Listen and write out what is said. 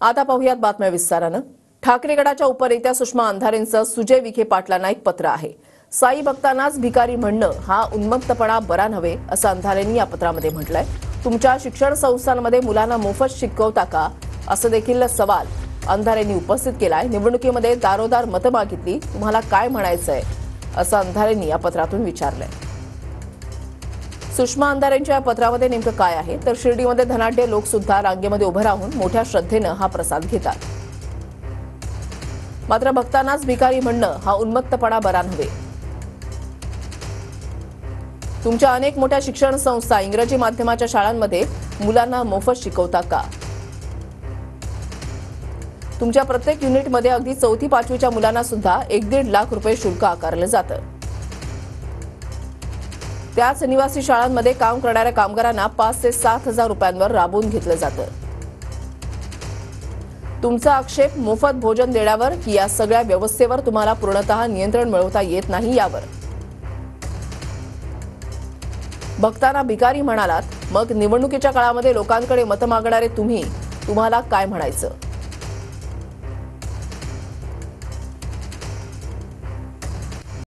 आता पाहूयात बातम्या विस्तारानं। ठाकरे गटाच्या उपनेत्या सुषमा अंधारेंचं सुजय विखे पाटलांना एक पत्र आहे। साई भक्तांनाच भिकारी म्हणणं हा उन्मत्तपणा बरा नव्हे, असं अंधारेंनी या पत्रामध्ये म्हटलंय। तुमच्या शिक्षण संस्थांमध्ये मुलांना मोफत शिकवता का, असं देखील सवाल अंधारेंनी उपस्थित केलाय। निवडणुकीमध्ये दारोदार मतं मागितली, तुम्हाला काय म्हणायचंय, असं अंधारेंनी या पत्रातून विचारलंय। सुषमा अंधारेंच्या या पत्रामध्ये नेमकं काय आहे, तर शिर्डीमध्ये धनाढ्य लोक सुद्धा रांगेमध्ये उभं राहून मोठ्या श्रद्धेनं हा प्रसाद घेतात। मात्र भक्तांनाच भिकारी म्हणणं हा उन्मत्तपणा बरा नव्हे। तुमच्या अनेक मोठ्या शिक्षण संस्था इंग्रजी माध्यमाच्या शाळांमध्ये मुलांना मोफत शिकवता का? तुमच्या प्रत्येक युनिटमध्ये अगदी 4थी-5वीच्या मुलांना सुद्धा 1-1.5 लाख रुपये शुल्क आकारलं जातं। त्याच निवासी शाळांमध्ये काम करणाऱ्या कामगारांना 5 ते 7 हजार रुपयांवर राबवून घेतलं जातं। तुमचा आक्षेप मोफत भोजन देण्यावर की या सगळ्या व्यवस्थेवर तुम्हाला पूर्णतः नियंत्रण मिळवता येत नाही यावर। भक्तांना भिकारी म्हणालात, मग निवडणुकीच्या काळामध्ये लोकांकडे मतं मागणारे तुम्हाला काय म्हणायचं?